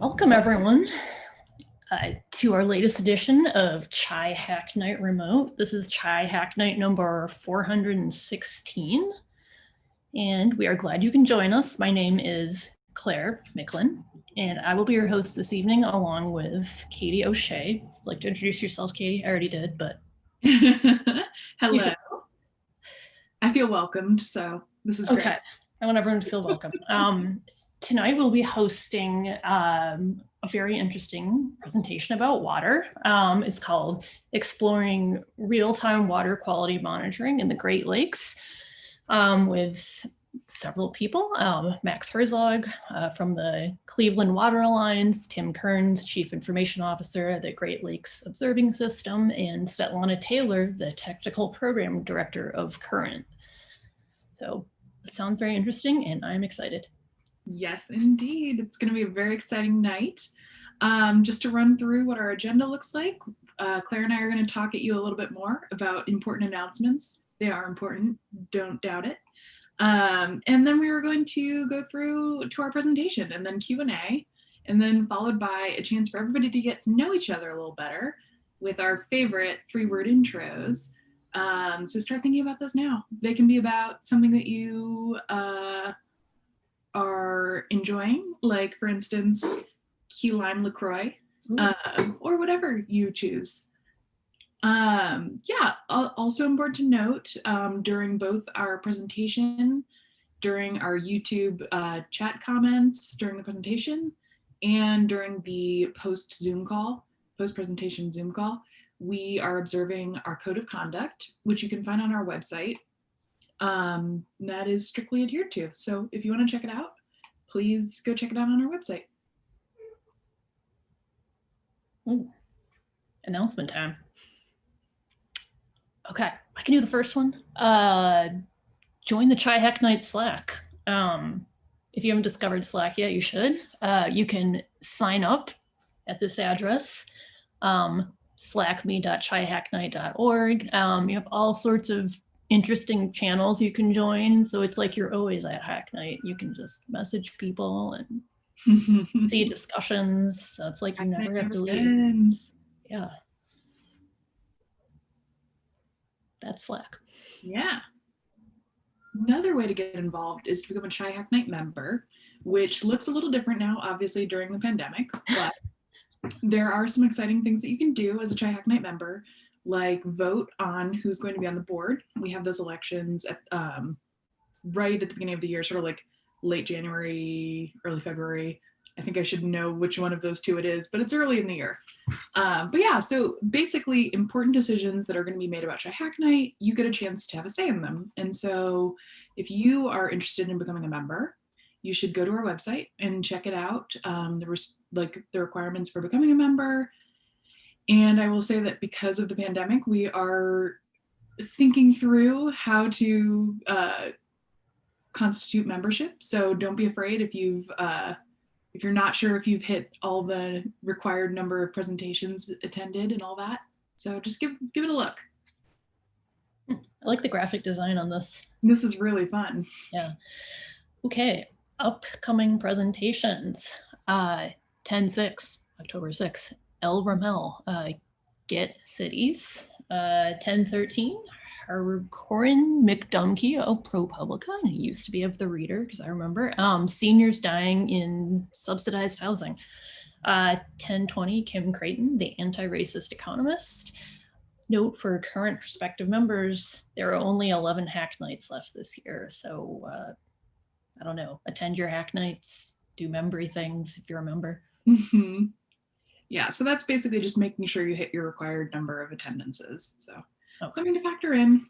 Welcome, everyone, to our latest edition of Chai Hack Night Remote. This is Chai Hack Night number 416, and we are glad you can join us. My name is Claire Micklin, and I will be your host this evening along with Katie O'Shea. If you'd like to introduce yourself, Katie? I already did, but... Hello. I feel welcomed, so this is great. Okay, I want everyone to feel welcome. Tonight we'll be hosting a very interesting presentation about water. It's called Exploring Real-Time Water Quality Monitoring in the Great Lakes, with several people. Max Herzog from the Cleveland Water Alliance, Tim Kearns, Chief Information Officer at the Great Lakes Observing System, and Svetlana Taylor, the Technical Program Director of Current. So it sounds very interesting, and I'm excited. Yes, indeed. It's going to be a very exciting night. Just to run through what our agenda looks like, Claire and I are going to talk at you a little bit more about important announcements. They are important, don't doubt it. And then we are going to go through to our presentation and then Q&A, and then followed by a chance for everybody to get to know each other a little better with our favorite 3-word intros. So start thinking about those now. They can be about something that you are enjoying, like for instance, key lime LaCroix, or whatever you choose. Yeah, also important to note, during both our presentation, during our YouTube chat comments during the presentation, and during the post-presentation Zoom call, we are observing our code of conduct, which you can find on our website. That is strictly adhered to. So if you want to check it out, please go check it out on our website. Ooh, announcement time. Okay, I can do the first one. Join the Chai Hack Night Slack. If you haven't discovered Slack yet, you should. You can sign up at this address, slackme.chaihacknight.org. You have all sorts of interesting channels you can join, so it's like you're always at Hack Night. You can just message people and see discussions, so it's like you never have to leave. Yeah, that's Slack. Yeah. Another way to get involved is to become a Chai Hack Night member, which looks a little different now, obviously, during the pandemic, but there are some exciting things that you can do as a Chai Hack Night member, like vote on who's going to be on the board. We have those elections at, right at the beginning of the year, sort of like late January, early February. I think I should know which one of those two it is, but it's early in the year. But yeah, so basically important decisions that are going to be made about Chai Hack Night, you get a chance to have a say in them. And so if you are interested in becoming a member, you should go to our website and check it out. The requirements for becoming a member. And I will say that because of the pandemic, we are thinking through how to constitute membership. So don't be afraid if you're not sure if you've hit all the required number of presentations attended and all that. So just give it a look. I like the graphic design on this. This is really fun. Yeah. Okay, upcoming presentations. 10/6, October 6th, El Ramel, Get Cities. 10/13, Corin McDunkey of ProPublica, and he used to be of The Reader, because I remember. Seniors dying in subsidized housing. 10/20, Kim Creighton, the anti-racist economist. Note for current prospective members, there are only 11 hack nights left this year, so I don't know, attend your hack nights, do membery things if you're a member. Mm-hmm. Yeah, so that's basically just making sure you hit your required number of attendances. So something to factor in.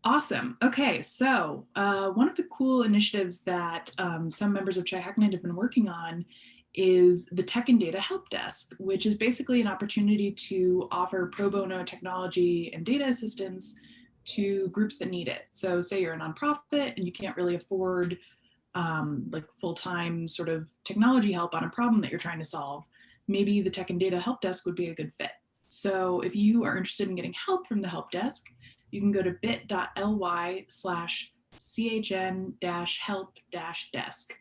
Awesome. Okay, so one of the cool initiatives that some members of Chai Hack Night have been working on is the Tech and Data Help Desk, which is basically an opportunity to offer pro bono technology and data assistance to groups that need it. So say you're a nonprofit and you can't really afford like full-time sort of technology help on a problem that you're trying to solve, maybe the Tech and Data Help Desk would be a good fit. So if you are interested in getting help from the help desk, you can go to bit.ly/CHN-help-desk.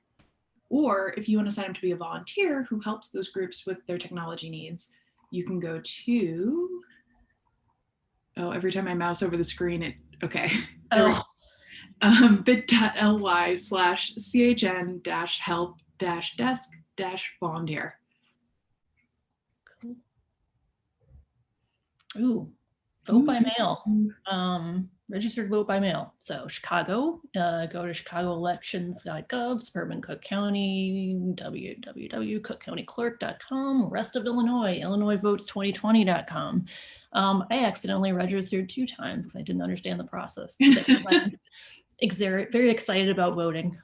Or if you want to sign up to be a volunteer who helps those groups with their technology needs, you can go to, oh, every time I mouse over the screen, okay. Oh, bit.ly/chn-help-desk-volunteer. cool. Ooh, vote by mail. Registered vote by mail. So Chicago, go to chicagoelections.gov, suburban Cook County, www.cookcountyclerk.com, rest of Illinois, illinoisvotes2020.com. I accidentally registered 2 times because I didn't understand the process. I'm very excited about voting.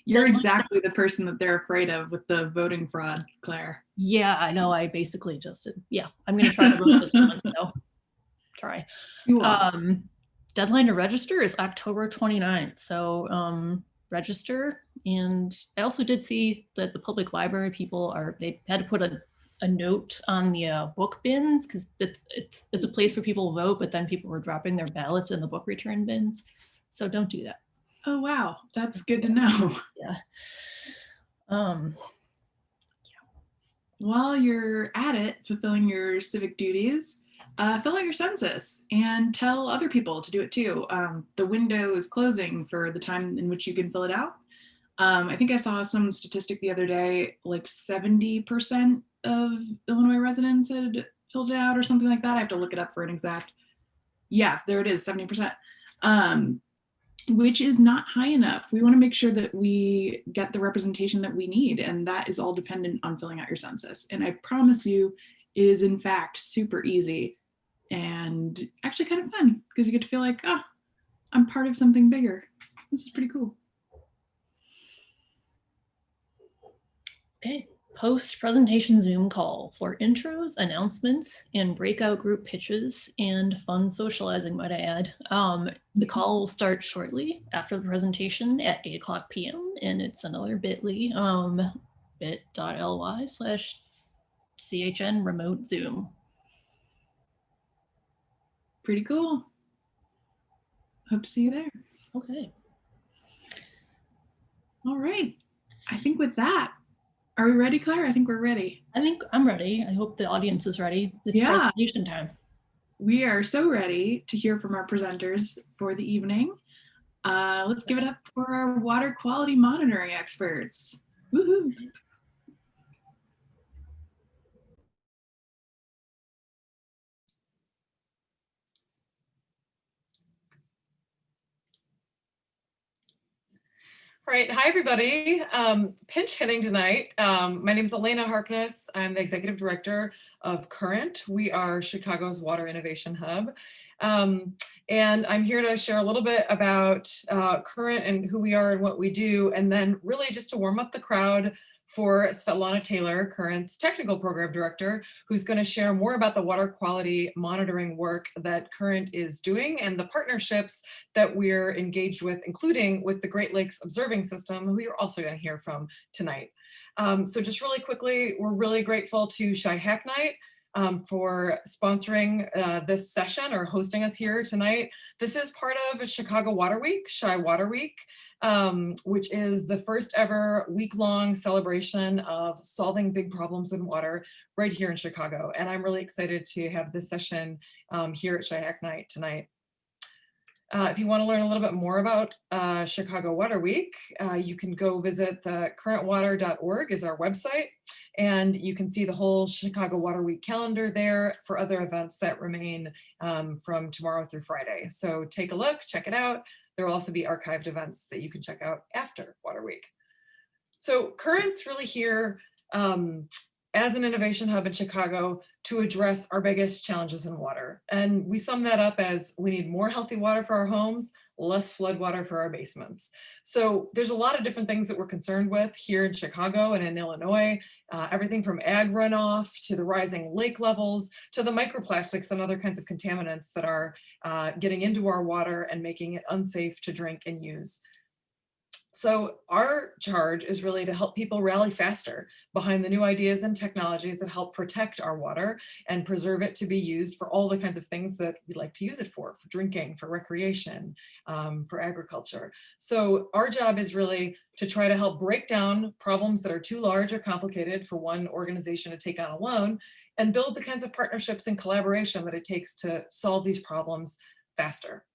You're exactly the person that they're afraid of with the voting fraud, Claire. Yeah, I know. I basically just did. Yeah, I'm going to try to vote this month. So try. Deadline to register is October 29th. So register. And I also did see that the public library people they had to put a note on the book bins because it's a place where people vote, but then people were dropping their ballots in the book return bins. So don't do that. Oh, wow. That's good to know. Yeah. While you're at it, fulfilling your civic duties, fill out your census and tell other people to do it too. The window is closing for the time in which you can fill it out. I think I saw some statistic the other day, like 70% of Illinois residents had filled it out or something like that. I have to look it up for an exact. Yeah, there it is, 70%, which is not high enough. We want to make sure that we get the representation that we need, and that is all dependent on filling out your census. And I promise you, it is in fact super easy and actually kind of fun because you get to feel like, oh, I'm part of something bigger. This is pretty cool. Okay, post-presentation Zoom call for intros, announcements, and breakout group pitches and fun socializing, might I add. The call will start shortly after the presentation at 8:00 p.m. and it's another bit.ly, bit.ly/CHN remote Zoom. Pretty cool. Hope to see you there. Okay. All right. I think with that, are we ready, Claire? I think we're ready. I think I'm ready. I hope the audience is ready. It's presentation time. We are so ready to hear from our presenters for the evening. Let's give it up for our water quality monitoring experts. Woohoo! All right, hi everybody. Pinch hitting tonight. My name is Elena Harkness. I'm the Executive Director of Current. We are Chicago's Water Innovation Hub. And I'm here to share a little bit about Current and who we are and what we do, and then really just to warm up the crowd for Svetlana Taylor, Current's Technical Program Director, who's going to share more about the water quality monitoring work that Current is doing and the partnerships that we're engaged with, including with the Great Lakes Observing System, who you're also going to hear from tonight. So just really quickly, we're really grateful to Chi-Hack Night for sponsoring this session or hosting us here tonight. This is part of Chicago Water Week, Chi Water Week, which is the first ever week-long celebration of solving big problems in water right here in Chicago. And I'm really excited to have this session here at Chi-Hack Night tonight. If you want to learn a little bit more about Chicago Water Week, you can go visit the currentwater.org is our website, and you can see the whole Chicago Water Week calendar there for other events that remain from tomorrow through Friday. So take a look, check it out. There will also be archived events that you can check out after Water Week. So Current's really here as an innovation hub in Chicago to address our biggest challenges in water. And we sum that up as we need more healthy water for our homes, less flood water for our basements. So there's a lot of different things that we're concerned with here in Chicago and in Illinois, everything from ag runoff to the rising lake levels to the microplastics and other kinds of contaminants that are getting into our water and making it unsafe to drink and use. So our charge is really to help people rally faster behind the new ideas and technologies that help protect our water and preserve it to be used for all the kinds of things that we like to use it for drinking, for recreation, for agriculture. So our job is really to try to help break down problems that are too large or complicated for one organization to take on alone, and build the kinds of partnerships and collaboration that it takes to solve these problems faster.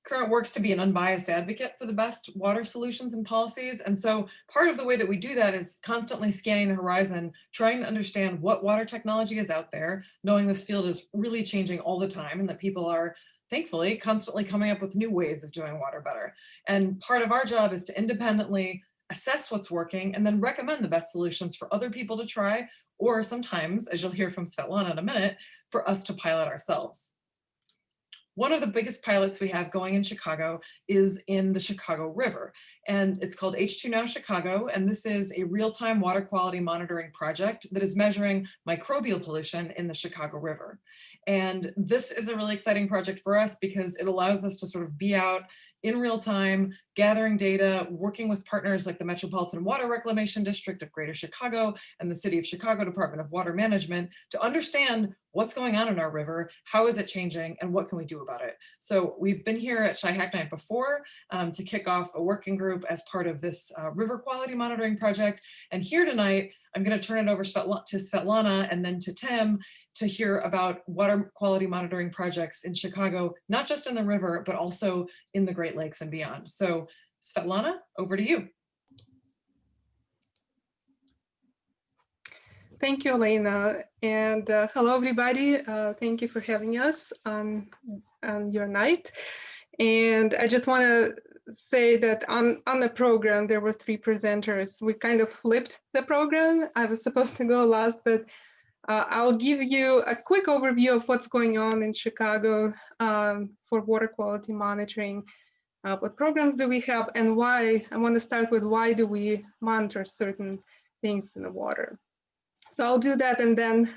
Current works to be an unbiased advocate for the best water solutions and policies. And so part of the way that we do that is constantly scanning the horizon, trying to understand what water technology is out there, knowing this field is really changing all the time and that people are, thankfully, constantly coming up with new ways of doing water better. And part of our job is to independently assess what's working and then recommend the best solutions for other people to try, or sometimes, as you'll hear from Svetlana in a minute, for us to pilot ourselves. One of the biggest pilots we have going in Chicago is in the Chicago River, and it's called H2NOW Chicago, and this is a real-time water quality monitoring project that is measuring microbial pollution in the Chicago River. And this is a really exciting project for us because it allows us to sort of be out in real time, gathering data, working with partners like the Metropolitan Water Reclamation District of Greater Chicago and the City of Chicago Department of Water Management to understand what's going on in our river, how is it changing, and what can we do about it. So we've been here at Chihack Night before to kick off a working group as part of this river quality monitoring project. And here tonight, I'm going to turn it over to Svetlana and then to Tim to hear about water quality monitoring projects in Chicago, not just in the river, but also in the Great Lakes and beyond. So Svetlana, over to you. Thank you, Elena, and hello, everybody. Thank you for having us on your night. And I just want to say that on the program, there were 3 presenters. We kind of flipped the program. I was supposed to go last, but I'll give you a quick overview of what's going on in Chicago for water quality monitoring. What programs do we have, and why? I want to start with why do we monitor certain things in the water. So I'll do that, and then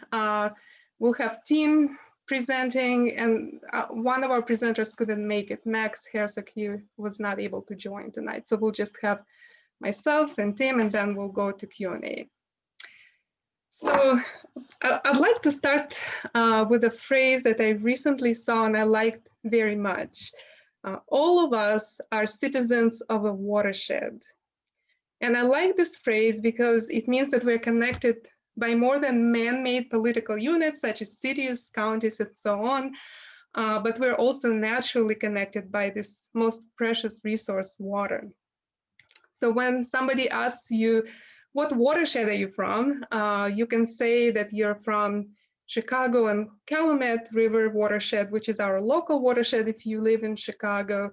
we'll have Tim presenting, and one of our presenters couldn't make it, Max Herzog. He was not able to join tonight. So we'll just have myself and Tim, and then we'll go to Q&A. So I'd like to start with a phrase that I recently saw and I liked very much. All of us are citizens of a watershed. And I like this phrase because it means that we're connected by more than man-made political units such as cities, counties, and so on, but we're also naturally connected by this most precious resource, water. So when somebody asks you, what watershed are you from? You can say that you're from Chicago and Calumet River watershed, which is our local watershed if you live in Chicago.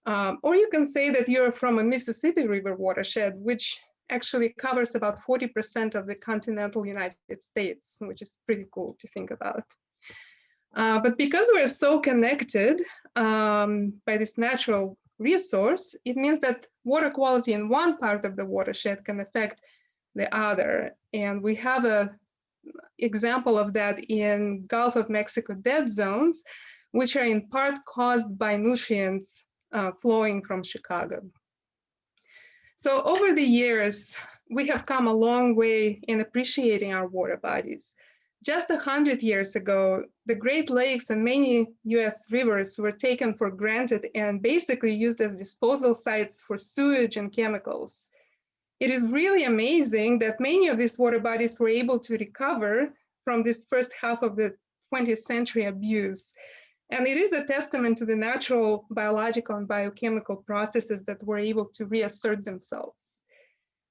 Or you can say that you're from a Mississippi River watershed, which actually covers about 40% of the continental United States, which is pretty cool to think about. But because we're so connected by this natural resource, it means that water quality in one part of the watershed can affect the other. And we have an example of that in Gulf of Mexico dead zones, which are in part caused by nutrients flowing from Chicago. So over the years, we have come a long way in appreciating our water bodies. Just 100 years ago, the Great Lakes and many US rivers were taken for granted and basically used as disposal sites for sewage and chemicals. It is really amazing that many of these water bodies were able to recover from this first half of the 20th century abuse. And it is a testament to the natural biological and biochemical processes that were able to reassert themselves.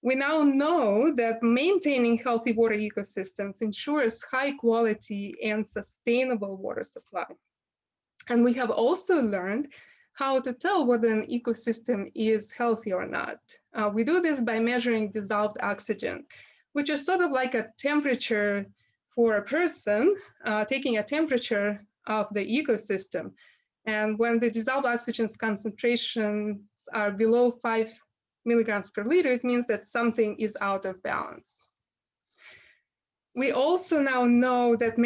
We now know that maintaining healthy water ecosystems ensures high quality and sustainable water supply. And we have also learned how to tell whether an ecosystem is healthy or not. We do this by measuring dissolved oxygen, which is sort of like a temperature for a person, taking a temperature of the ecosystem. And when the dissolved oxygen concentrations are below 5 milligrams per liter, it means that something is out of balance. We also now know that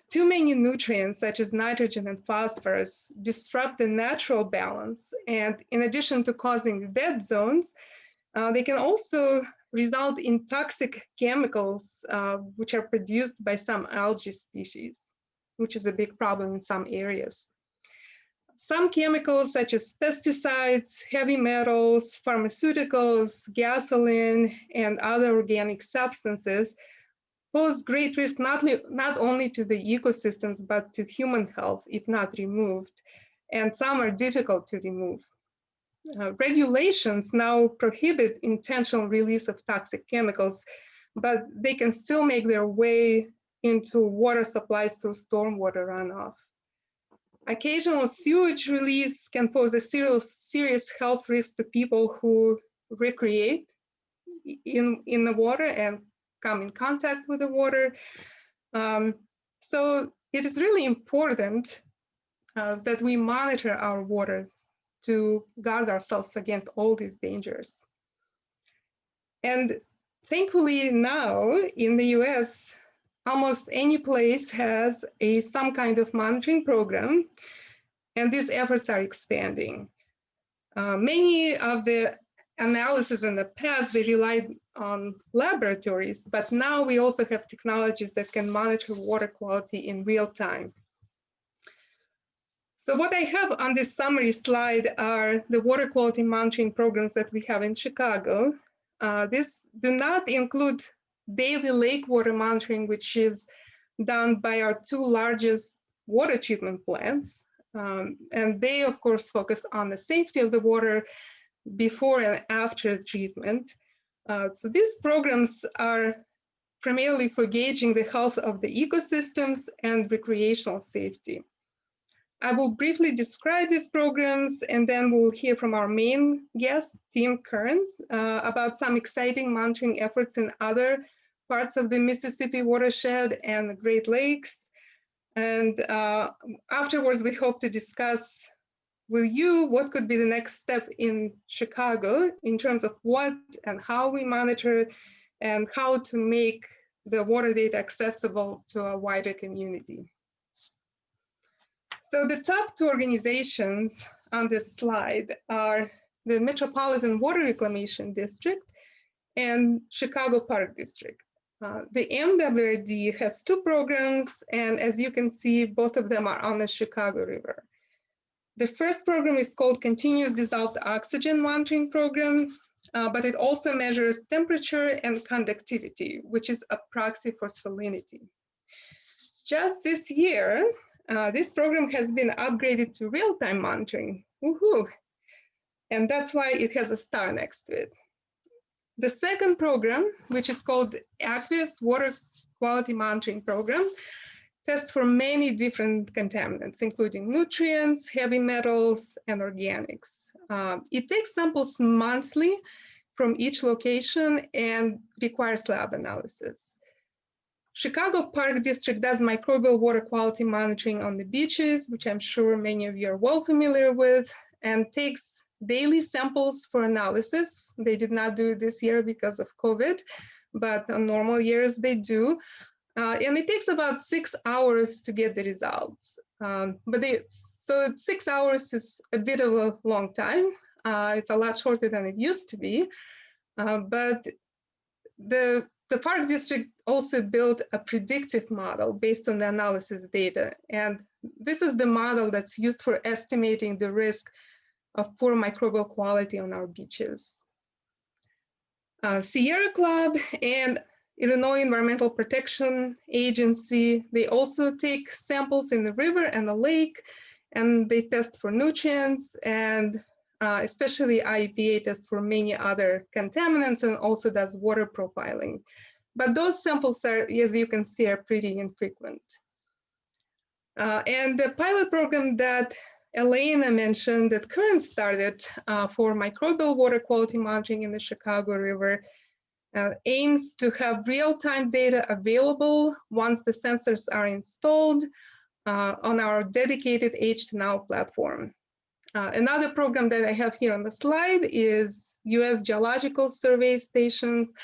too many nutrients, such as nitrogen and phosphorus, disrupt the natural balance. And in addition to causing dead zones, they can also result in toxic chemicals, which are produced by some algae species, which is a big problem in some areas. Some chemicals, such as pesticides, heavy metals, pharmaceuticals, gasoline, and other organic substances, pose great risk not only to the ecosystems, but to human health if not removed. And some are difficult to remove. Regulations now prohibit intentional release of toxic chemicals, but they can still make their way into water supplies through stormwater runoff. Occasional sewage release can pose a serious health risk to people who recreate in the water and come in contact with the water. So it is really important that we monitor our water to guard ourselves against all these dangers. And thankfully now in the US, almost any place has some kind of monitoring program, and these efforts are expanding. Many of the analysis in the past, they relied on laboratories, but now we also have technologies that can monitor water quality in real time. So what I have on this summary slide are the water quality monitoring programs that we have in Chicago. These do not include daily lake water monitoring, which is done by our two largest water treatment plants. And they, of course, focus on the safety of the water before and after treatment. So these programs are primarily for gauging the health of the ecosystems and recreational safety. I will briefly describe these programs, and then we'll hear from our main guest, Tim Kearns, about some exciting monitoring efforts in other parts of the Mississippi watershed and the Great Lakes. And afterwards, we hope to discuss with you what could be the next step in Chicago in terms of what and how we monitor and how to make the water data accessible to a wider community. So the top two organizations on this slide are the Metropolitan Water Reclamation District and Chicago Park District. The MWRD has two programs, and as you can see, both of them are on the Chicago River. The first program is called Continuous Dissolved Oxygen Monitoring Program, but it also measures temperature and conductivity, which is a proxy for salinity. Just this year, this program has been upgraded to real-time monitoring. Woohoo! And that's why it has a star next to it. The second program, which is called Aqueous Water Quality Monitoring Program, tests for many different contaminants, including nutrients, heavy metals, and organics. It takes samples monthly from each location and requires lab analysis. Chicago Park District does microbial water quality monitoring on the beaches, which I'm sure many of you are well familiar with, and takes daily samples for analysis. They did not do it this year because of COVID, but on normal years they do. And it takes about 6 hours to get the results. So 6 hours is a bit of a long time. It's a lot shorter than it used to be, but the Park District also built a predictive model based on the analysis data. And this is the model that's used for estimating the risk of poor microbial quality on our beaches. Sierra Club and Illinois Environmental Protection Agency, they also take samples in the river and the lake, and they test for nutrients, and especially IEPA tests for many other contaminants and also does water profiling. But those samples are, as you can see, are pretty infrequent. And the pilot program that Elena mentioned that Current started for microbial water quality monitoring in the Chicago River aims to have real-time data available once the sensors are installed on our dedicated H2NOW platform. Another program that I have here on the slide is US Geological Survey Stations,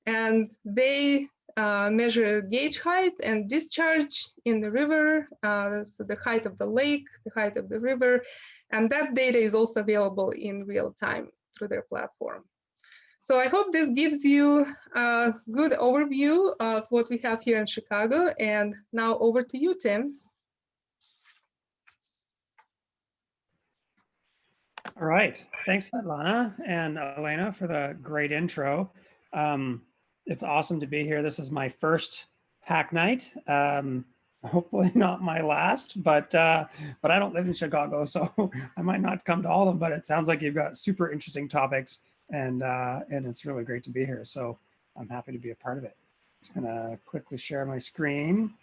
and they measure gauge height and discharge in the river, so the height of the lake, the height of the river, and that data is also available in real time through their platform. So I hope this gives you a good overview of what we have here in Chicago. And now over to you, Tim. All right. Thanks, Svetlana and Elena, for the great intro. It's awesome to be here. This is my first hack night. Hopefully not my last, but I don't live in Chicago, so I might not come to all of them, but it sounds like you've got super interesting topics, and it's really great to be here. So I'm happy to be a part of it. Just gonna quickly share my screen.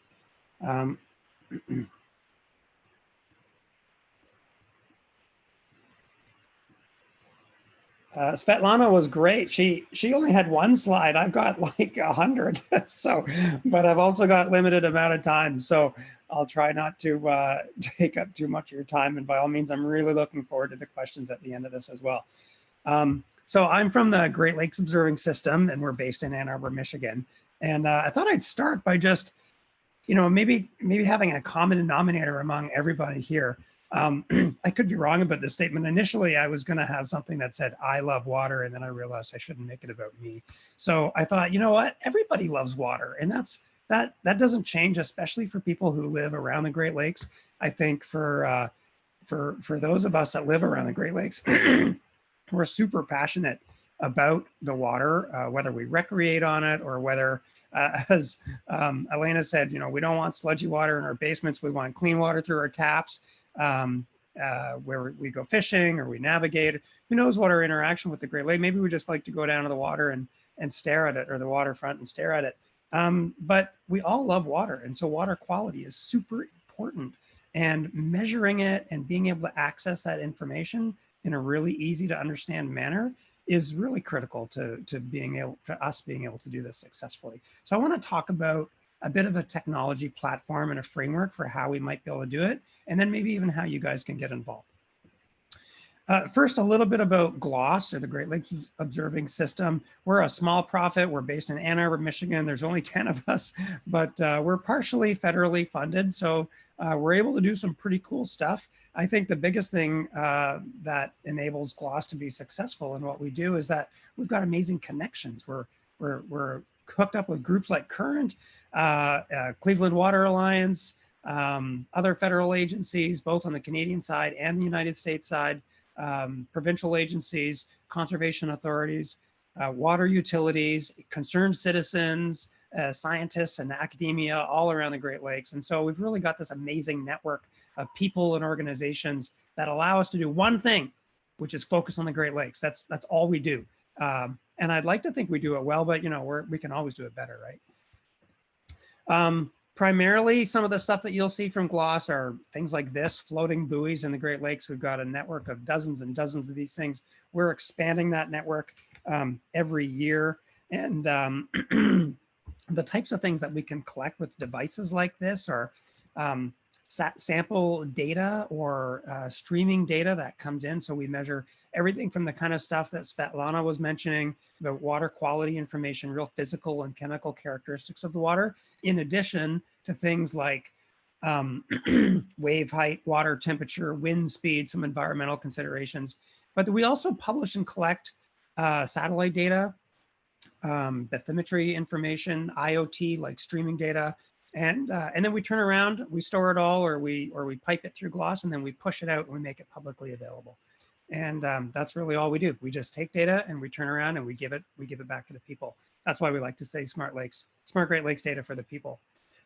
Svetlana was great. She only had one slide. I've got like 100. So, but I've also got limited amount of time. So I'll try not to take up too much of your time. And by all means, I'm really looking forward to the questions at the end of this as well. So I'm from the Great Lakes Observing System, and we're based in Ann Arbor, Michigan. And I thought I'd start by just, maybe having a common denominator among everybody here. I could be wrong about this statement. Initially, I was going to have something that said, I love water, and then I realized I shouldn't make it about me. So I thought, you know what? Everybody loves water, and that doesn't change, especially for people who live around the Great Lakes. I think for those of us that live around the Great Lakes, we're super passionate about the water, whether we recreate on it or whether, as Elena said, we don't want sludgy water in our basements. We want clean water through our taps. Where we go fishing or we navigate. Who knows what our interaction with the Great Lake? Maybe we just like to go down to the water and stare at it, or the waterfront and stare at it. But we all love water, and so water quality is super important. And measuring it and being able to access that information in a really easy to understand manner is really critical to us being able to do this successfully. So I want to talk about a bit of a technology platform and a framework for how we might be able to do it, and then maybe even how you guys can get involved. First, a little bit about GLOS, or the Great Lakes Observing System. We're a small profit. We're based in Ann Arbor, Michigan. There's only 10 of us, but we're partially federally funded, so we're able to do some pretty cool stuff. I think the biggest thing that enables GLOS to be successful in what we do is that we've got amazing connections. We're hooked up with groups like Current, Cleveland Water Alliance, other federal agencies, both on the Canadian side and the United States side, provincial agencies, conservation authorities, water utilities, concerned citizens, scientists and academia all around the Great Lakes. And so we've really got this amazing network of people and organizations that allow us to do one thing, which is focus on the Great Lakes. That's all we do. And I'd like to think we do it well, but we can always do it better, right? Primarily, some of the stuff that you'll see from GLOS are things like this, floating buoys in the Great Lakes. We've got a network of dozens and dozens of these things. We're expanding that network every year. And the types of things that we can collect with devices like this are sample data or streaming data that comes in. So we measure everything from the kind of stuff that Svetlana was mentioning about water quality information, real physical and chemical characteristics of the water, in addition to things like wave height, water temperature, wind speed, some environmental considerations. But we also publish and collect satellite data, bathymetry information, IoT, like streaming data, and then we turn around, we store it all, or we pipe it through GLOS, and then we push it out and we make it publicly available. And that's really all we do. We just take data and we turn around and we give it back to the people. That's why we like to say Smart Great Lakes data for the people.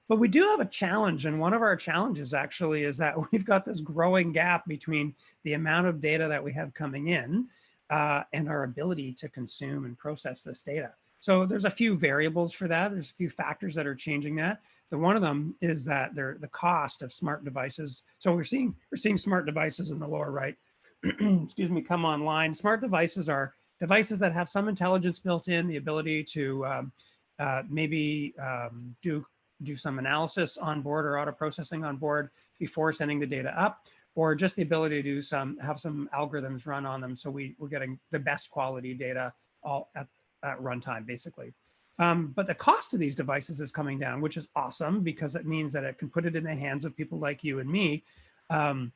But we do have a challenge, and one of our challenges actually is that we've got this growing gap between the amount of data that we have coming in and our ability to consume and process this data. So there's a few variables for that. There's a few factors that are changing that. One of them is that the cost of smart devices. So we're seeing smart devices in the lower right, excuse me, come online. Smart devices are devices that have some intelligence built in, the ability to maybe do some analysis on board or auto processing on board before sending the data up, or just the ability to have some algorithms run on them. So we're getting the best quality data all at runtime, basically. But the cost of these devices is coming down, which is awesome because it means that it can put it in the hands of people like you and me. And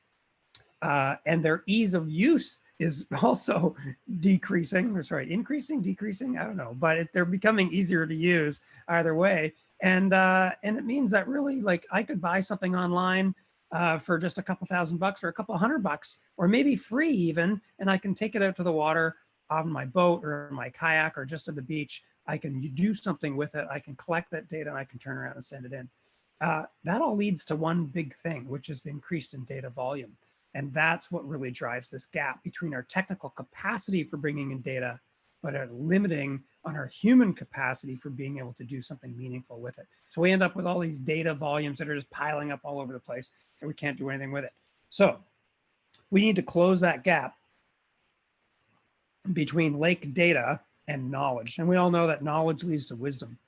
their ease of use is also decreasing, or sorry, increasing, decreasing, I don't know, but they're becoming easier to use either way. And it means that really, like, I could buy something online for just a couple $1,000 or a couple $100, or maybe free even, and I can take it out to the water on my boat or my kayak or just at the beach. I can do something with it. I can collect that data and I can turn around and send it in. That all leads to one big thing, which is the increase in data volume. And that's what really drives this gap between our technical capacity for bringing in data, but are limiting on our human capacity for being able to do something meaningful with it. So we end up with all these data volumes that are just piling up all over the place and we can't do anything with it. So we need to close that gap between lake data and knowledge. And we all know that knowledge leads to wisdom.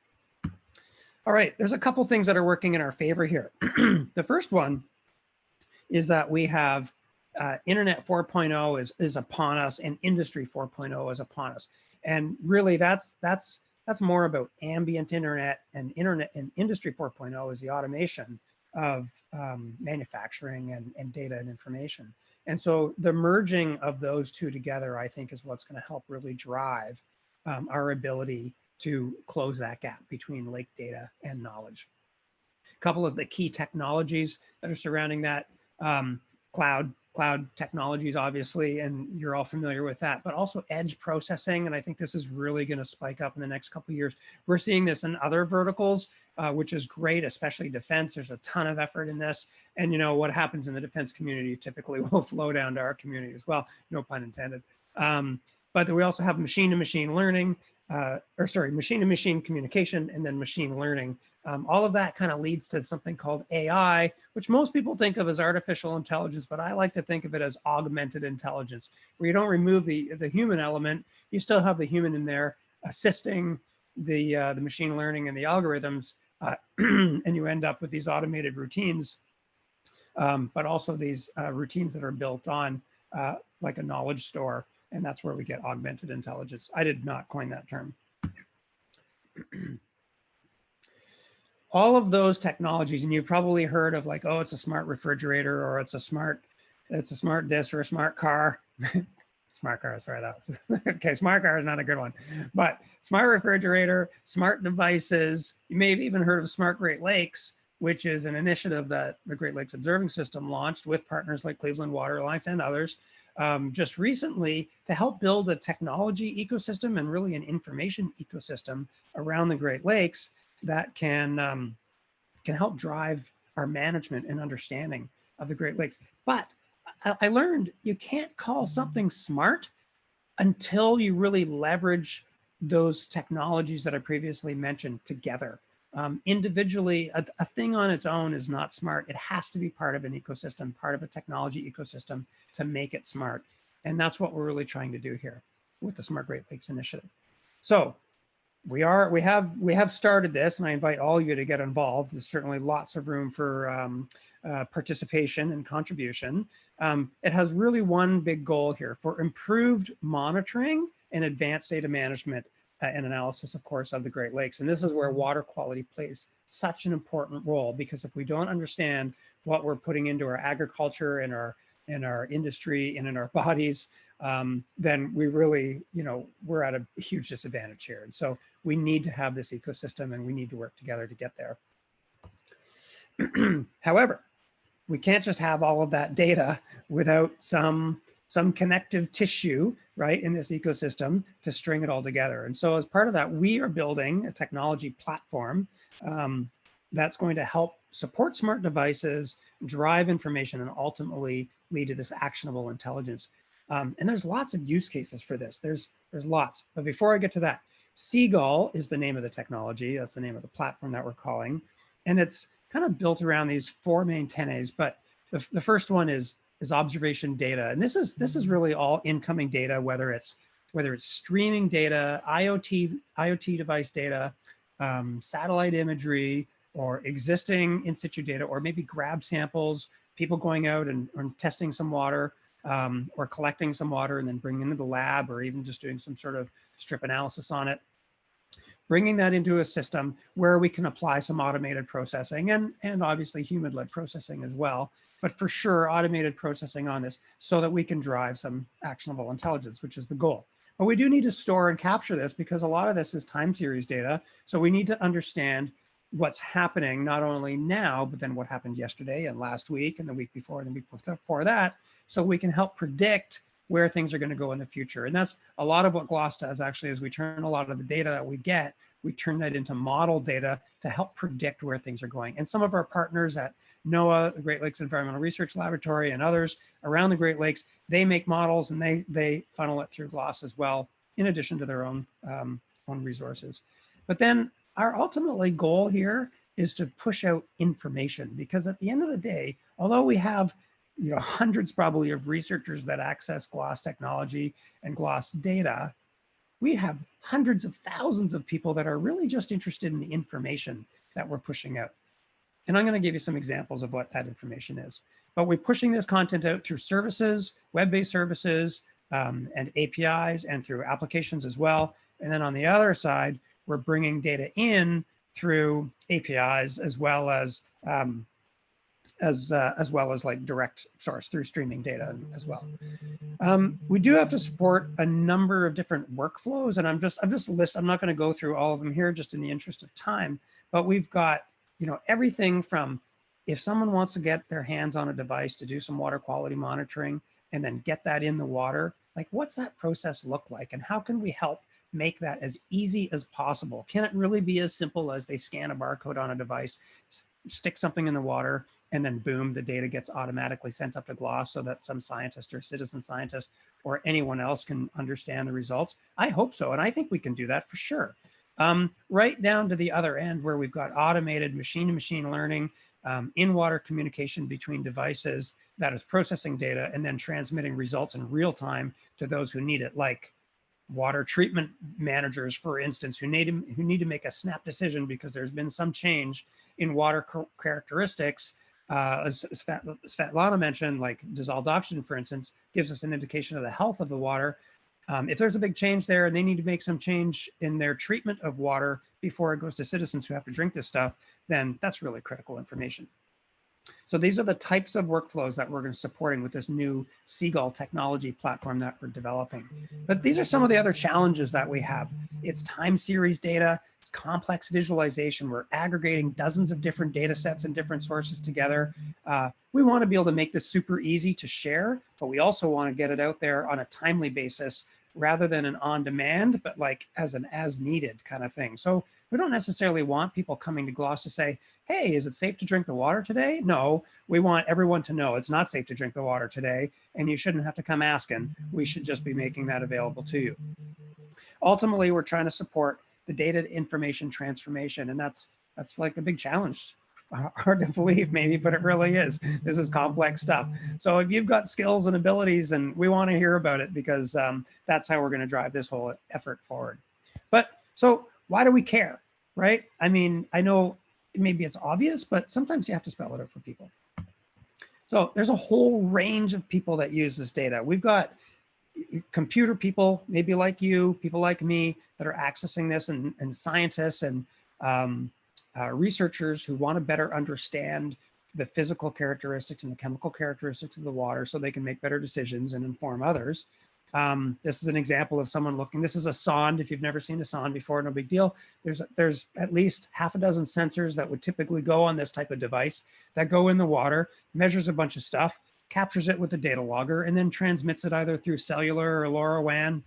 All right, there's a couple things that are working in our favor here. The first one is that we have Internet 4.0 is upon us, and Industry 4.0 is upon us. And really, that's more about ambient internet, and Industry 4.0 is the automation of manufacturing and data and information. And so the merging of those two together, I think, is what's going to help really drive our ability to close that gap between lake data and knowledge. A couple of the key technologies that are surrounding that, cloud technologies, obviously, and you're all familiar with that, but also edge processing. And I think this is really going to spike up in the next couple of years. We're seeing this in other verticals, which is great, especially defense. There's a ton of effort in this. And you know, what happens in the defense community typically will flow down to our community as well, no pun intended. But we also have machine-to-machine learning, machine-to-machine communication, and then machine learning. All of that kind of leads to something called AI, which most people think of as artificial intelligence, but I like to think of it as augmented intelligence, where you don't remove the human element, you still have the human in there assisting the machine learning and the algorithms, and you end up with these automated routines, but also these routines that are built on like a knowledge store. And that's where we get augmented intelligence. I did not coin that term. All of those technologies, and you've probably heard of, like, oh, it's a smart refrigerator, or it's a smart this, or a smart car. Smart car, sorry, that was, okay, smart car is not a good one. But smart refrigerator, smart devices, you may have even heard of Smart Great Lakes, which is an initiative that the Great Lakes Observing System launched with partners like Cleveland Water Alliance and others just recently, to help build a technology ecosystem and really an information ecosystem around the Great Lakes that can help drive our management and understanding of the Great Lakes. But I learned you can't call something smart until you really leverage those technologies that I previously mentioned together. Individually, a thing on its own is not smart. It has to be part of an ecosystem, part of a technology ecosystem to make it smart. And that's what we're really trying to do here with the Smart Great Lakes Initiative. So we have started this, and I invite all of you to get involved. There's certainly lots of room for participation and contribution. It has really one big goal here: for improved monitoring and advanced data management and analysis, of course, of the Great Lakes. And this is where water quality plays such an important role, because if we don't understand what we're putting into our agriculture and our industry and in our bodies, then we really, we're at a huge disadvantage here. And so we need to have this ecosystem, and we need to work together to get there. However, we can't just have all of that data without some connective tissue, right, in this ecosystem to string it all together. And so as part of that, we are building a technology platform that's going to help support smart devices, drive information, and ultimately lead to this actionable intelligence. And there's lots of use cases for this. There's lots. But before I get to that, Seagull is the name of the technology. That's the name of the platform that we're calling. And it's kind of built around these four main tenets. But the first one is observation data. And this is really all incoming data, whether it's streaming data, IoT device data, satellite imagery, or existing in situ data, or maybe grab samples, people going out and testing some water, or collecting some water and then bringing it into the lab, or even just doing some sort of strip analysis on it. bringing that into a system where we can apply some automated processing and obviously human-led processing as well, but for sure automated processing on this so that we can drive some actionable intelligence, which is the goal. But we do need to store and capture this because a lot of this is time series data. So we need to understand what's happening not only now, but then what happened yesterday and last week and the week before and the week before that, so we can help predict where things are going to go in the future. And that's a lot of what GLOS does actually, is we turn a lot of the data that we get, we turn that into model data to help predict where things are going. And some of our partners at NOAA, the Great Lakes Environmental Research Laboratory, and others around the Great Lakes, they make models and they funnel it through GLOS as well, in addition to their own resources. But then our ultimately goal here is to push out information, because at the end of the day, although we have hundreds probably of researchers that access GLOS technology and GLOS data, we have hundreds of thousands of people that are really just interested in the information that we're pushing out. And I'm going to give you some examples of what that information is. But we're pushing this content out through services, web-based services, and APIs, and through applications as well. And then on the other side, we're bringing data in through APIs as well as like direct source through streaming data as well. We do have to support a number of different workflows, and I'm not going to go through all of them here just in the interest of time, but we've got everything from, if someone wants to get their hands on a device to do some water quality monitoring and then get that in the water, like what's that process look like, and how can we help make that as easy as possible? Can it really be as simple as they scan a barcode on a device, stick something in the water, and then boom, the data gets automatically sent up to GLOS so that some scientist or citizen scientist or anyone else can understand the results? I hope so, and I think we can do that for sure. Right down to the other end where we've got automated machine-to-machine learning, in-water communication between devices that is processing data and then transmitting results in real time to those who need it, like water treatment managers, for instance, who need to make a snap decision because there's been some change in water characteristics. As Svetlana mentioned, like dissolved oxygen, for instance, gives us an indication of the health of the water. If there's a big change there and they need to make some change in their treatment of water before it goes to citizens who have to drink this stuff, then that's really critical information. So these are the types of workflows that we're going to supporting with this new Seagull technology platform that we're developing. But these are some of the other challenges that we have. It's time series data, it's complex visualization. We're aggregating dozens of different data sets and different sources together. We want to be able to make this super easy to share, but we also want to get it out there on a timely basis rather than an on-demand, but like as an as-needed kind of thing. So we don't necessarily want people coming to GLOS to say, hey, is it safe to drink the water today? No, we want everyone to know it's not safe to drink the water today, and you shouldn't have to come asking. We should just be making that available to you. Ultimately, we're trying to support the data to information transformation, and that's like a big challenge. Hard to believe maybe, but it really is. This is complex stuff. So if you've got skills and abilities, and we want to hear about it, because that's how we're going to drive this whole effort forward. But so why do we care, right? I mean, I know maybe it's obvious, but sometimes you have to spell it out for people. So there's a whole range of people that use this data. We've got computer people, maybe like you, people like me, that are accessing this, and scientists and researchers who want to better understand the physical characteristics and the chemical characteristics of the water so they can make better decisions and inform others. This is an example of someone looking. This is a sonde. If you've never seen a sonde before, no big deal. There's at least half a dozen sensors that would typically go on this type of device that go in the water, measures a bunch of stuff, captures it with the data logger, and then transmits it either through cellular or LoRaWAN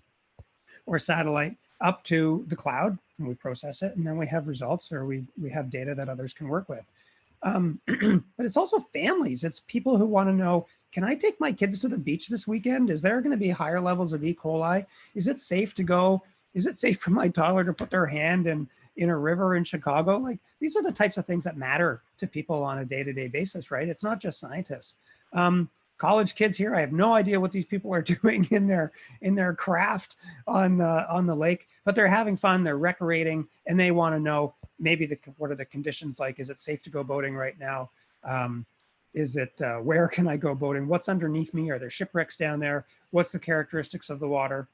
or satellite up to the cloud, and we process it, and then we have results, or we have data that others can work with. But it's also families. It's people who want to know, can I take my kids to the beach this weekend? Is there going to be higher levels of E. coli? Is it safe to go? Is it safe for my toddler to put their hand in a river in Chicago? Like, these are the types of things that matter to people on a day-to-day basis, right? It's not just scientists. College kids here, I have no idea what these people are doing in their craft on the lake, but they're having fun, they're recreating, and they want to know maybe what are the conditions like? Is it safe to go boating right now? Where can I go boating? What's underneath me? Are there shipwrecks down there? What's the characteristics of the water?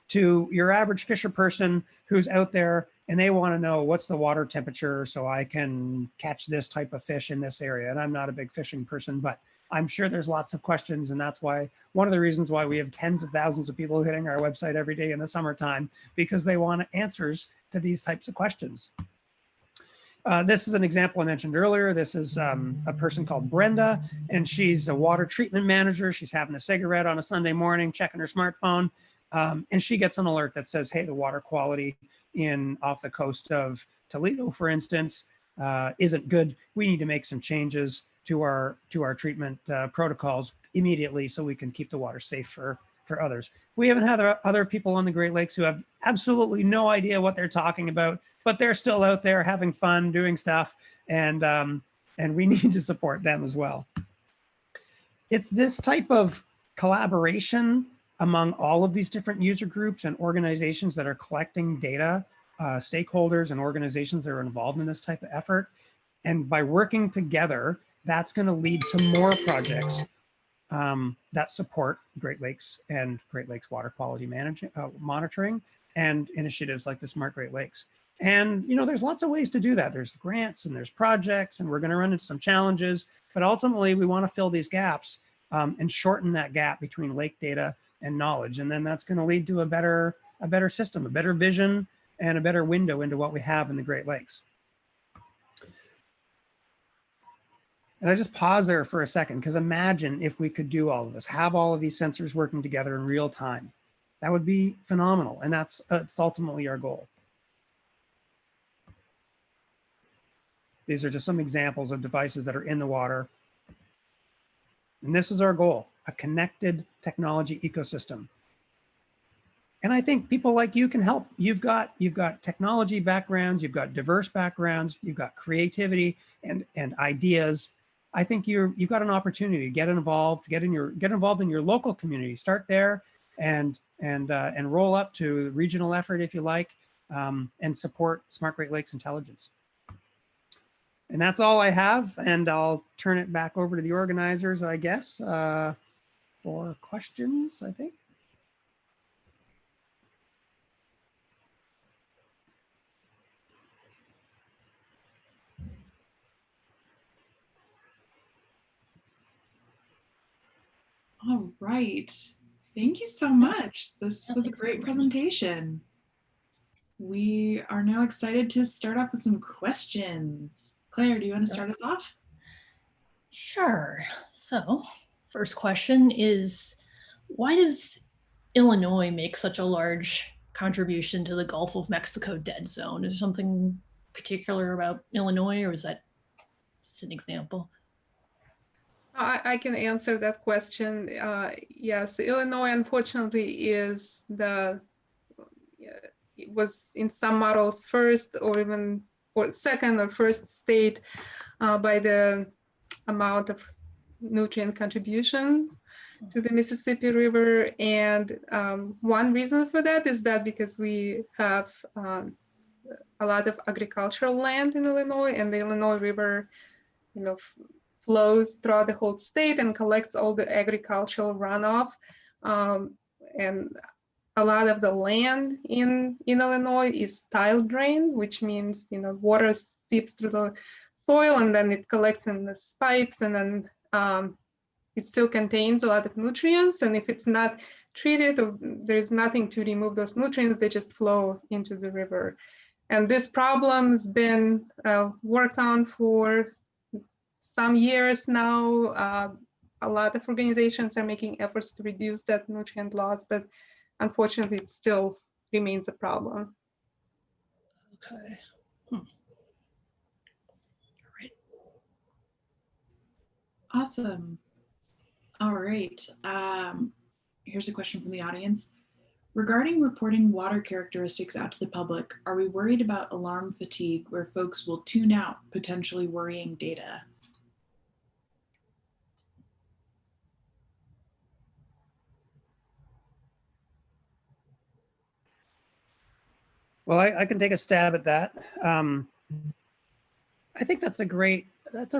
to your average fisher person who's out there and they want to know what's the water temperature so I can catch this type of fish in this area. And I'm not a big fishing person, but I'm sure there's lots of questions. And that's why one of the reasons why we have tens of thousands of people hitting our website every day in the summertime, because they want answers to these types of questions. This is an example I mentioned earlier. This is a person called Brenda, and she's a water treatment manager. She's having a cigarette on a Sunday morning, checking her smartphone, and she gets an alert that says, hey, the water quality off the coast of Toledo, for instance, isn't good. We need to make some changes to our treatment protocols immediately so we can keep the water safe for others. We haven't had other people on the Great Lakes who have absolutely no idea what they're talking about, but they're still out there having fun, doing stuff, and we need to support them as well. It's this type of collaboration among all of these different user groups and organizations that are collecting data, stakeholders and organizations that are involved in this type of effort. And by working together, that's going to lead to more projects that support Great Lakes and Great Lakes water quality monitoring and initiatives like the Smart Great Lakes. And, you know, there's lots of ways to do that. There's grants and there's projects, and we're going to run into some challenges, but ultimately we want to fill these gaps and shorten that gap between lake data and knowledge. And then that's going to lead to a better system, a better vision, and a better window into what we have in the Great Lakes. And I just pause there for a second, because imagine if we could do all of this, have all of these sensors working together in real time. That would be phenomenal. And that's ultimately our goal. These are just some examples of devices that are in the water. And this is our goal, a connected technology ecosystem. And I think people like you can help. You've got technology backgrounds, you've got diverse backgrounds, you've got creativity and ideas. I think you've got an opportunity to get involved, get involved in your local community. Start there and roll up to the regional effort if you like, and support Smart Great Lakes Intelligence. And that's all I have, and I'll turn it back over to the organizers, I guess, for questions, I think. All right. Thank you so much. This was a great presentation. We are now excited to start off with some questions. Claire, do you want to start us off? Sure. So, first question is, why does Illinois make such a large contribution to the Gulf of Mexico dead zone? Is there something particular about Illinois, or is that just an example? I can answer that question. Yes, Illinois, unfortunately, was in some models first or second or first state by the amount of nutrient contributions to the Mississippi River. And one reason for that is that because we have a lot of agricultural land in Illinois, and the Illinois River, flows throughout the whole state and collects all the agricultural runoff. And a lot of the land in Illinois is tile drain, which means, water seeps through the soil and then it collects in these pipes, and then it still contains a lot of nutrients. And if it's not treated, or there's nothing to remove those nutrients, they just flow into the river. And this problem's been worked on for some years now. A lot of organizations are making efforts to reduce that nutrient loss, but unfortunately, it still remains a problem. Okay. All right. Awesome. All right. Here's a question from the audience. Regarding reporting water characteristics out to the public, are we worried about alarm fatigue where folks will tune out potentially worrying data? Well, I can take a stab at that. I think that's a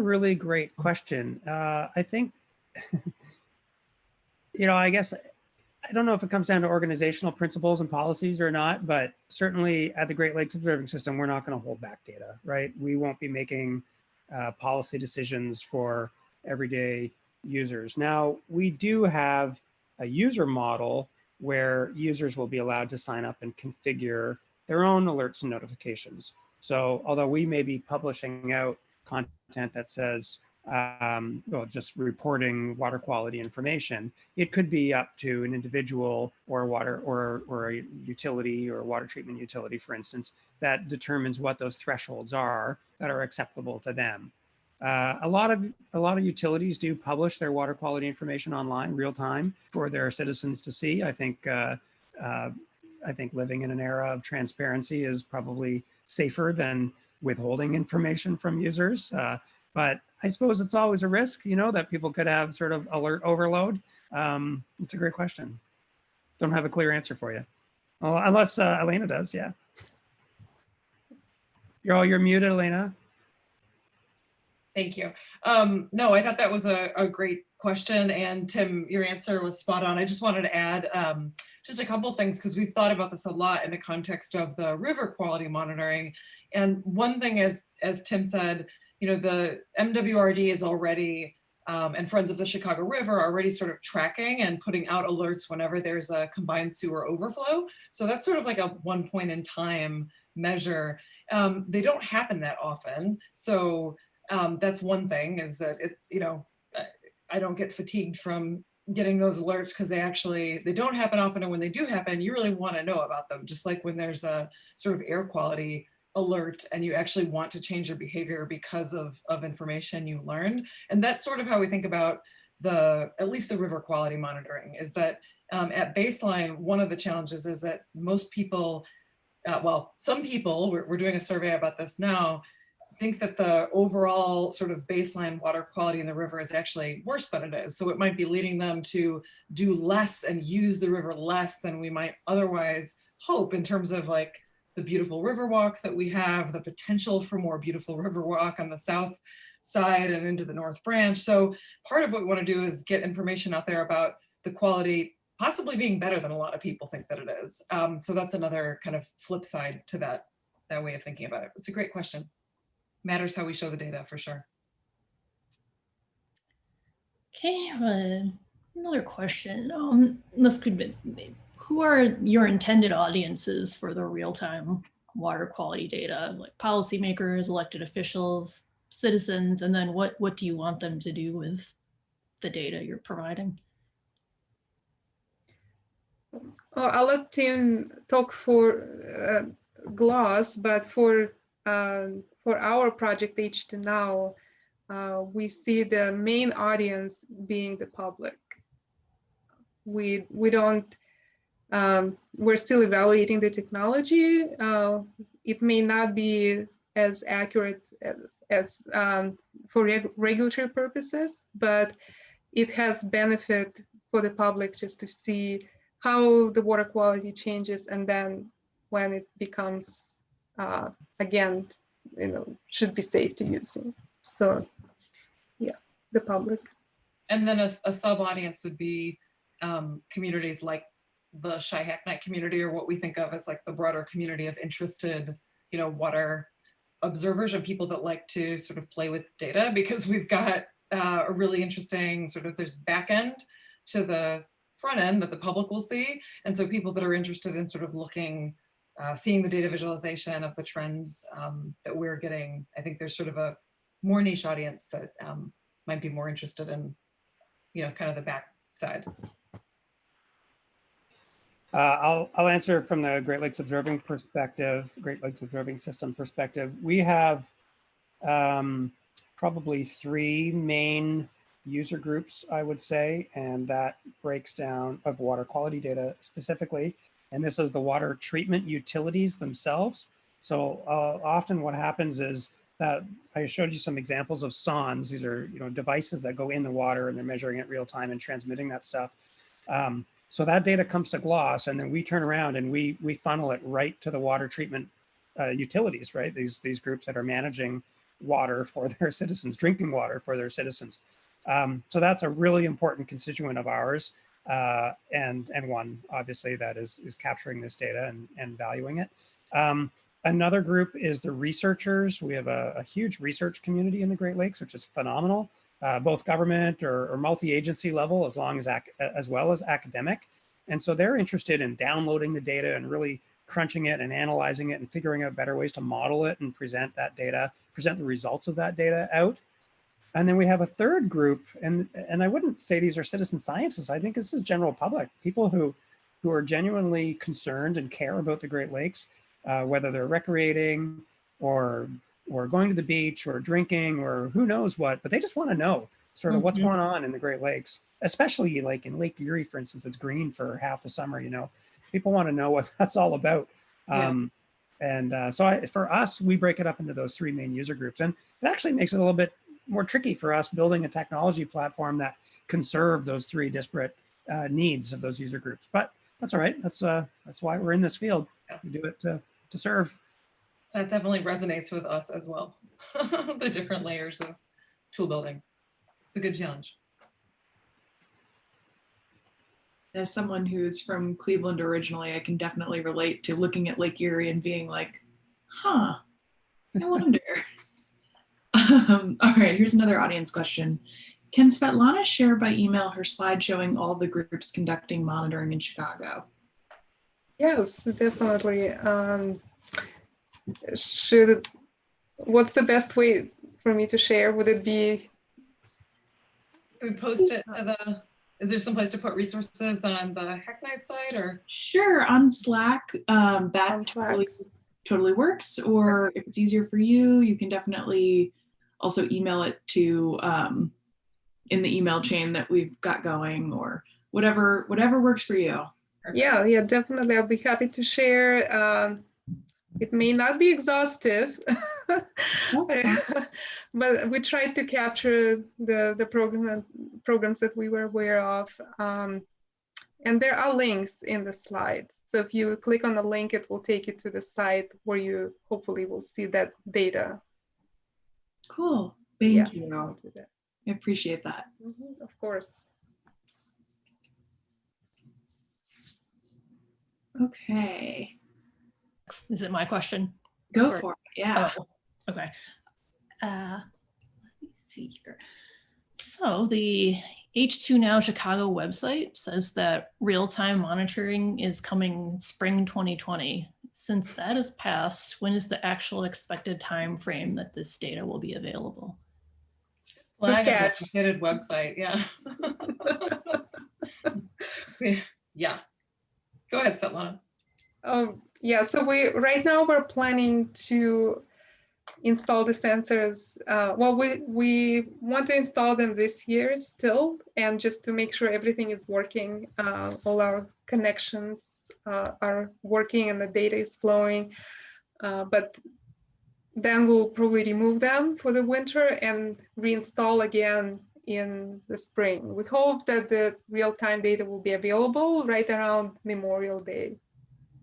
really great question. I think, I guess I don't know if it comes down to organizational principles and policies or not, but certainly at the Great Lakes Observing System, we're not going to hold back data, right? We won't be making policy decisions for everyday users. Now, we do have a user model where users will be allowed to sign up and configure their own alerts and notifications. So although we may be publishing out content that says, well, just reporting water quality information, it could be up to an individual or a utility or a water treatment utility, for instance, that determines what those thresholds are that are acceptable to them. A lot of utilities do publish their water quality information online, real time, for their citizens to see. I think living in an era of transparency is probably safer than withholding information from users. But I suppose it's always a risk, you know, that people could have sort of alert overload. It's a great question. Don't have a clear answer for you. Well, unless Elena does, yeah. You're muted, Elena. Thank you. No, I thought that was a great question. And Tim, your answer was spot on. I just wanted to add just a couple of things, because we've thought about this a lot in the context of the river quality monitoring. And one thing, as Tim said, you know, the MWRD is already, and Friends of the Chicago River are already sort of tracking and putting out alerts whenever there's a combined sewer overflow. So that's sort of like a one point in time measure. They don't happen that often. So that's one thing, is that it's, you know, I don't get fatigued from getting those alerts, because they don't happen often. And when they do happen, you really want to know about them. Just like when there's a sort of air quality alert and you actually want to change your behavior because of information you learned. And that's sort of how we think about at least the river quality monitoring, is that at baseline, one of the challenges is that most people, well, some people, we're doing a survey about this now, think that the overall sort of baseline water quality in the river is actually worse than it is. So it might be leading them to do less and use the river less than we might otherwise hope, in terms of like the beautiful river walk that we have, the potential for more beautiful river walk on the south side and into the North Branch. So part of what we want to do is get information out there about the quality possibly being better than a lot of people think that it is. So that's another kind of flip side to that way of thinking about it. It's a great question. Matters how we show the data, for sure. Okay, another question. This could be, who are your intended audiences for the real-time water quality data? Like policymakers, elected officials, citizens, and then what do you want them to do with the data you're providing? Oh, I'll let Tim talk for GLOS, but for our project H2NOW, we see the main audience being the public. We don't, we're still evaluating the technology. It may not be as accurate as for regulatory purposes, but it has benefit for the public just to see how the water quality changes, and then when it becomes again, you know, should be safe to use. So yeah, the public. And then a sub audience would be communities like the Chi-Hacknight community, or what we think of as like the broader community of interested, you know, water observers, and people that like to sort of play with data, because we've got a really interesting sort of, there's back end to the front end that the public will see. And so people that are interested in sort of looking, seeing the data visualization of the trends that we're getting, I think there's sort of a more niche audience that might be more interested in, you know, kind of the back side. I'll answer from the Great Lakes Observing perspective, Great Lakes Observing System perspective. We have probably 3 main user groups, I would say, and that breaks down of water quality data specifically. And this is the water treatment utilities themselves. So often what happens is that I showed you some examples of SONs. These are, you know, devices that go in the water and they're measuring it real time and transmitting that stuff. So that data comes to GLOS, and then we turn around and we funnel it right to the water treatment utilities, right? These groups that are managing water for their citizens, drinking water for their citizens. So that's a really important constituent of ours. and one obviously that is capturing this data and valuing it. Another group is the researchers. We have a huge research community in the Great Lakes, which is phenomenal, both government or multi-agency level, as well as academic. And so they're interested in downloading the data and really crunching it and analyzing it and figuring out better ways to model it and present that data, present the results of that data out. And then we have a third group, and I wouldn't say these are citizen scientists. I think this is general public, people who are genuinely concerned and care about the Great Lakes, whether they're recreating or going to the beach or drinking or who knows what, but they just want to know sort of what's going on in the Great Lakes, especially like in Lake Erie, for instance. It's green for half the summer, you know. People want to know what that's all about. Yeah. For us, we break it up into those three main user groups, and it actually makes it a little bit more tricky for us building a technology platform that can serve those three disparate needs of those user groups. But that's all right. That's why we're in this field. We do it to serve. That definitely resonates with us as well. The different layers of tool building. It's a good challenge. As someone who's from Cleveland originally, I can definitely relate to looking at Lake Erie and being like, huh, I wonder. All right, here's another audience question. Can Svetlana share by email her slide showing all the groups conducting monitoring in Chicago? Yes, definitely. What's the best way for me to share? Would it be? Can we post it to the, is there some place to put resources on the Hacknight site or? Sure, on Slack, that totally works. Or if it's easier for you, you can definitely also email it to in the email chain that we've got going, or whatever works for you. Yeah, definitely. I'll be happy to share. It may not be exhaustive, but we tried to capture the programs that we were aware of. And there are links in the slides. So if you click on the link, it will take you to the site where you hopefully will see that data. Cool. Thank you. I appreciate that. Of course. Okay. Is it my question? Go for it. Yeah. Oh, okay. Let me see here. So the H2NOW Chicago website says that real-time monitoring is coming spring 2020. Since that has passed, when is the actual expected time frame that this data will be available? Flag of the updated website, yeah. Yeah. Go ahead, Svetlana. Yeah, so right now we're planning to install the sensors. Well, we want to install them this year still, and just to make sure everything is working, all our connections are working and the data is flowing. But then we'll probably remove them for the winter and reinstall again in the spring. We hope that the real-time data will be available right around Memorial Day.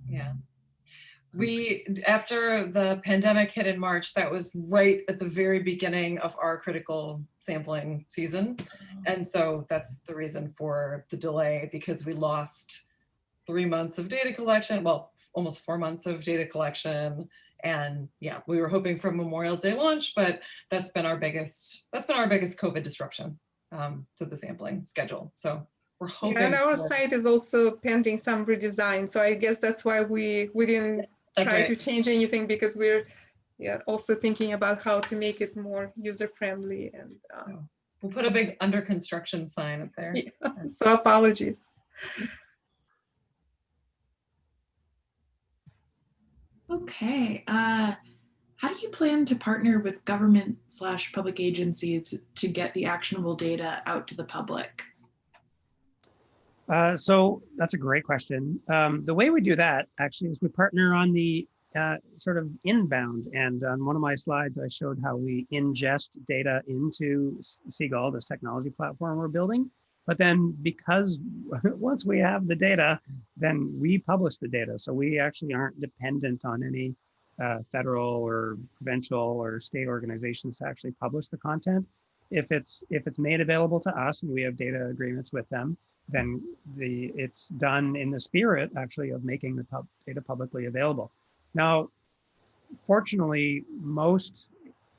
Yeah. After the pandemic hit in March, that was right at the very beginning of our critical sampling season. And so that's the reason for the delay, because we lost 3 months of data collection, well, almost 4 months of data collection. And yeah, we were hoping for Memorial Day launch, but that's been our biggest COVID disruption to the sampling schedule. So we're hoping. And our site is also pending some redesign. So I guess that's why we didn't try to change anything, because we're also thinking about how to make it more user-friendly. And so we'll put a big under construction sign up there. Yeah, so apologies. Okay. How do you plan to partner with government/public agencies to get the actionable data out to the public? So that's a great question. The way we do that actually is we partner on the sort of inbound. And on one of my slides, I showed how we ingest data into Seagull, this technology platform we're building. But then because once we have the data, then we publish the data. So we actually aren't dependent on any federal or provincial or state organizations to actually publish the content. If it's made available to us and we have data agreements with them, then it's done in the spirit actually of making the data publicly available. Now, fortunately, most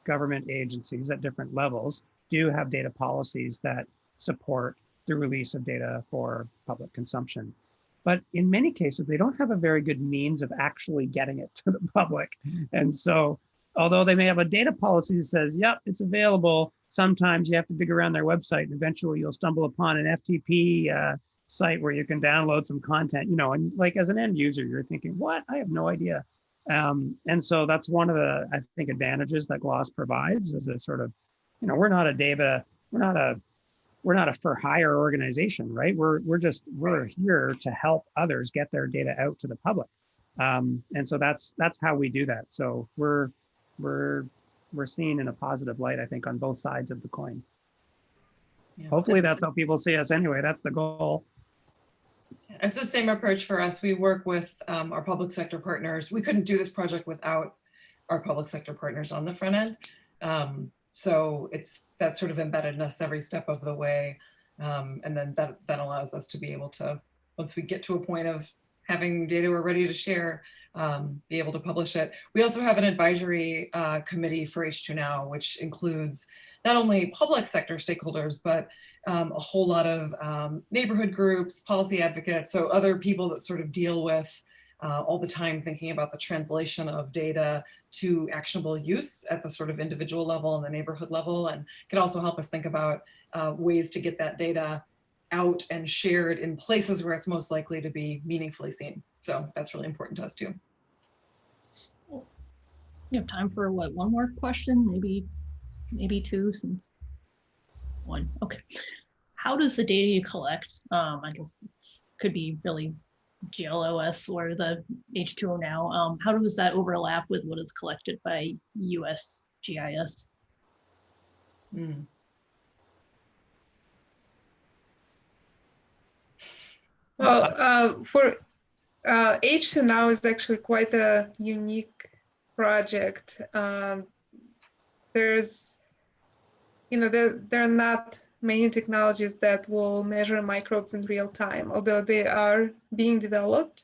government agencies at different levels do have data policies that support the release of data for public consumption. But in many cases, they don't have a very good means of actually getting it to the public. And so, although they may have a data policy that says, yep, it's available, sometimes you have to dig around their website and eventually you'll stumble upon an FTP site where you can download some content, you know, and like as an end user, you're thinking, what? I have no idea. And so that's one of the, I think, advantages that GLOS provides is a sort of, you know, we're not a for hire organization, right? We're here to help others get their data out to the public. And so that's how we do that. So we're seen in a positive light, I think, on both sides of the coin. Yeah. Hopefully that's how people see us anyway. That's the goal. It's the same approach for us. We work with our public sector partners. We couldn't do this project without our public sector partners on the front end. So that's sort of embedded in us every step of the way. And then that allows us to be able to, once we get to a point of having data we're ready to share, be able to publish it. We also have an advisory committee for H2NOW, which includes not only public sector stakeholders, but a whole lot of neighborhood groups, policy advocates, so other people that sort of deal with all the time thinking about the translation of data to actionable use at the sort of individual level and the neighborhood level, and can also help us think about ways to get that data out and shared in places where it's most likely to be meaningfully seen. So that's really important to us too. You have time for what, one more question? Maybe two, since one. Okay. How does the data you collect, I guess it could be really GLOS or the H2NOW, how does that overlap with what is collected by USGIS? Well, for H2NOW is actually quite a unique project. There's, you know, there are not many technologies that will measure microbes in real time, although they are being developed.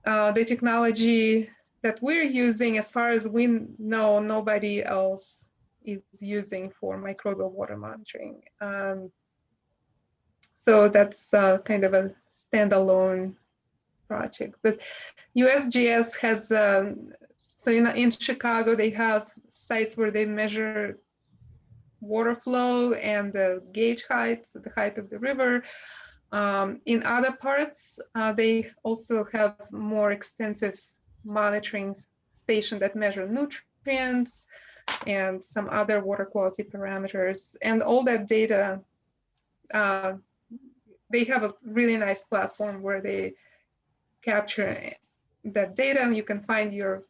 The technology that we're using, as far as we know, nobody else is using for microbial water monitoring. So that's kind of a standalone project. But USGS has, so in Chicago, they have sites where they measure water flow and the gauge height, so the height of the river. In other parts, they also have more extensive monitoring stations that measure nutrients and some other water quality parameters. And all that data, they have a really nice platform where they capture that data, and you can find your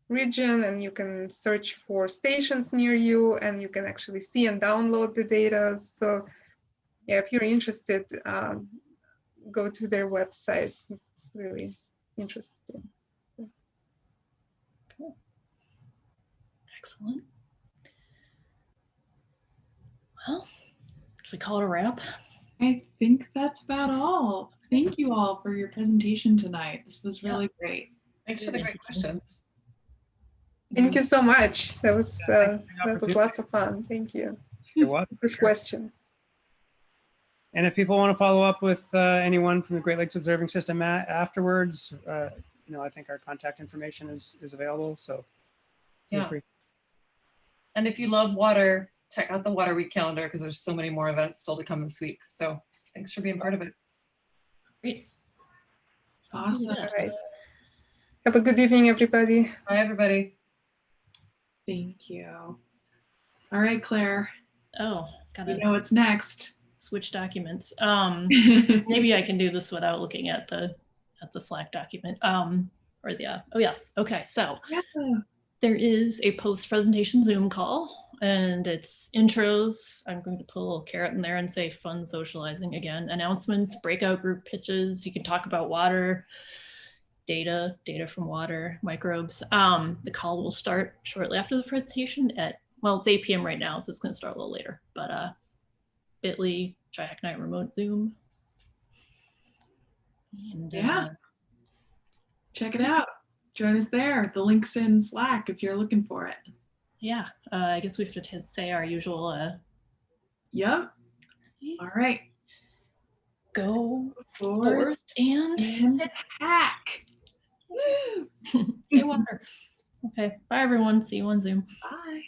region and you can search for stations near you, and you can actually see and download the data. So yeah, if you're interested, go to their website. It's really interesting. Cool. Excellent. Well, should we call it a wrap? I think that's about all. Thank you all for your presentation tonight. This was really great. Thanks for the great questions. Thank you so much. That was lots of fun. Thank you. You're welcome. Good questions. And if people want to follow up with anyone from the Great Lakes Observing System afterwards, you know, I think our contact information is available. So feel free. And if you love water, check out the Water Week calendar, because there's so many more events still to come this week. So thanks for being part of it. Great. Awesome. All right. Have a good evening, everybody. Bye, everybody. Thank you. All right, Claire. Oh, gotta You know what's next. switch documents. Maybe I can do this without looking at the Slack document. Or the oh yes. Okay, so Yeah. there is a post-presentation Zoom call, and it's intros. I'm going to put a little caret in there and say fun socializing again. Announcements, breakout group pitches. You can talk about water, data from water, microbes. The call will start shortly after the presentation at, well, it's 8 p.m. right now, so it's going to start a little later. But bit.ly, Chicago Night Remote Zoom. And Yeah. Check it out. Join us there. The link's in Slack if you're looking for it. yeah, I guess we should say our usual Yep. All right. go Forth forth and and hack. Woo. hey, water. Okay, bye everyone. See you on Zoom. Bye.